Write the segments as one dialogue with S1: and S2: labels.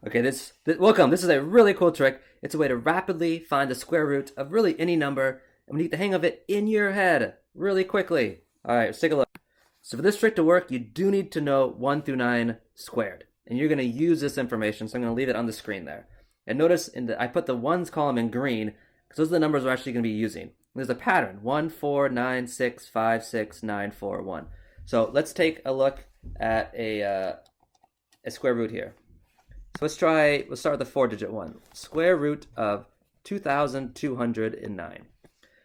S1: Okay, welcome. This is a really cool trick. It's a way to rapidly find the square root of really any number, and we get the hang of it in your head really quickly. All right, let's take a look. So for this trick to work, you do need to know 1 through 9 squared, and you're going to use this information, so I'm going to leave it on the screen there. And notice I put the ones column in green because those are the numbers we're actually going to be using. There's a pattern: 1, 4, 9, 6, 5, 6, 9, 4, 1. So let's take a look at a square root here. So let's start with the 4-digit one. Square root of 2,209.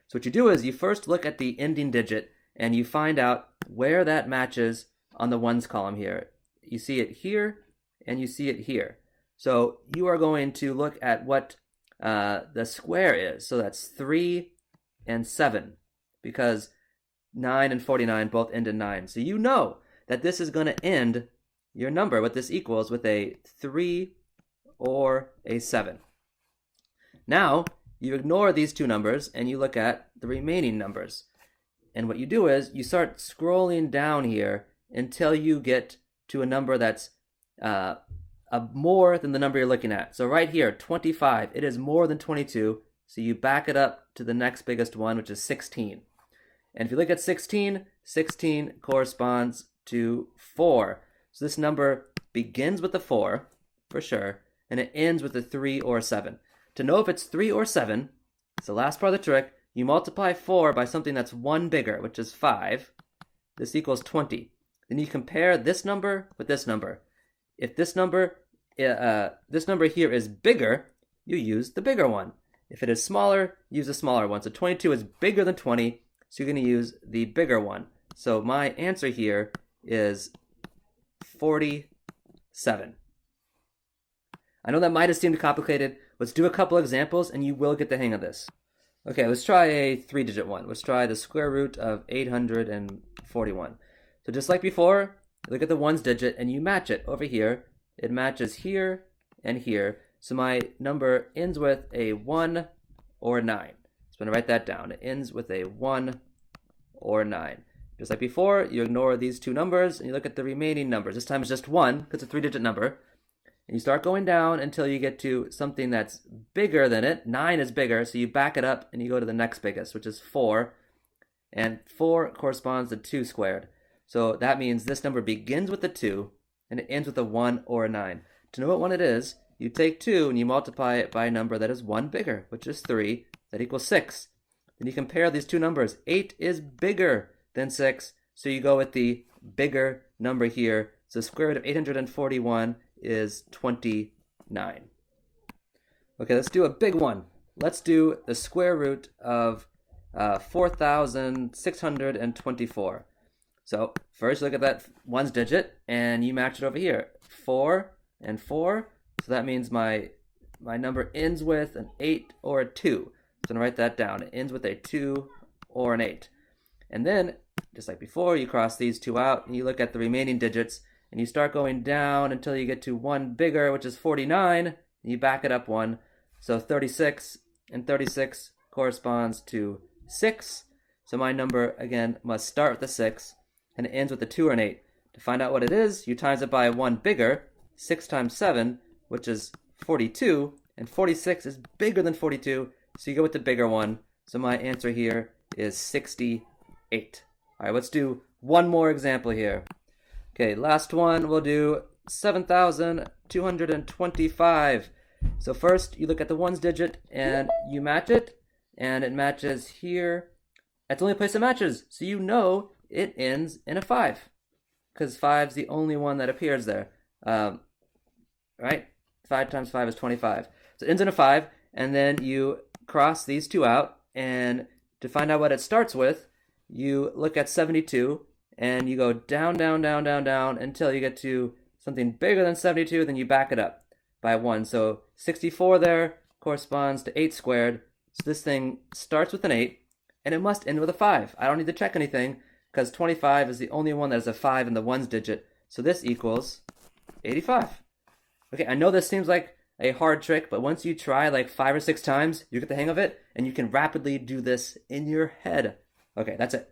S1: So what you do is you first look at the ending digit and you find out where that matches on the ones column here. You see it here and you see it here. So you are going to look at what the square is. So that's 3 and 7, because 9 and 49 both end in 9. So you know that this is going to end your number, what this equals, with a 3 or a 7. Now, you ignore these two numbers and you look at the remaining numbers. And what you do is you start scrolling down here until you get to a number that's more than the number you're looking at. So right here, 25, it is more than 22. So you back it up to the next biggest one, which is 16. And if you look at 16, 16 corresponds to 4. So this number begins with a 4, for sure, and it ends with a 3 or a 7. To know if it's 3 or 7, it's the last part of the trick, you multiply 4 by something that's 1 bigger, which is 5. This equals 20. Then you compare this number with this number. If this number here is bigger, you use the bigger one. If it is smaller, use the smaller one. So 22 is bigger than 20, so you're going to use the bigger one. So my answer here is 47. I know that might have seemed complicated. Let's do a couple examples and you will get the hang of this. Okay, let's try a 3-digit one. Let's try the square root of 841. So just like before, look at the ones digit and you match it over here. It matches here and here. So my number ends with a 1 or a 9. So I'm going to write that down. It ends with a 1 or 9. Just like before, you ignore these two numbers and you look at the remaining numbers. This time it's just 1 because it's a 3-digit number. And you start going down until you get to something that's bigger than it. 9 is bigger, so you back it up and you go to the next biggest, which is 4. And 4 corresponds to 2 squared. So that means this number begins with a 2 and it ends with a 1 or a 9. To know what one it is, you take 2 and you multiply it by a number that is 1 bigger, which is 3. That equals 6. Then you compare these two numbers. 8 is bigger than 6, so you go with the bigger number here. So square root of 841 is 29. Okay, let's do a big one. Let's do the square root of 4,624. So first look at that ones digit and you match it over here. 4 and 4. So that means my number ends with an 8 or a 2. So I'm going to write that down. It ends with a 2 or an 8. And then, just like before, you cross these two out and you look at the remaining digits and you start going down until you get to 1 bigger, which is 49, and you back it up 1. So 36, and 36 corresponds to 6. So my number, again, must start with the 6, and it ends with a 2 or an 8. To find out what it is, you times it by 1 bigger, 6 times 7, which is 42, and 46 is bigger than 42, so you go with the bigger one. So my answer here is 68. All right, let's do one more example here. Okay, last one, we'll do 7,225. So first, you look at the ones digit and you match it, and it matches here. That's the only place it matches, so you know it ends in a 5, because 5 is the only one that appears there. Right? 5 times 5 is 25. So it ends in a 5, and then you cross these two out, and to find out what it starts with, you look at 72, and you go down, down, down, down, down, until you get to something bigger than 72, then you back it up by 1. So 64 there corresponds to 8 squared. So this thing starts with an 8, and it must end with a 5. I don't need to check anything, because 25 is the only one that has a 5 in the ones digit. So this equals 85. Okay, I know this seems like a hard trick, but once you try like 5 or 6 times, you get the hang of it, and you can rapidly do this in your head. Okay, that's it.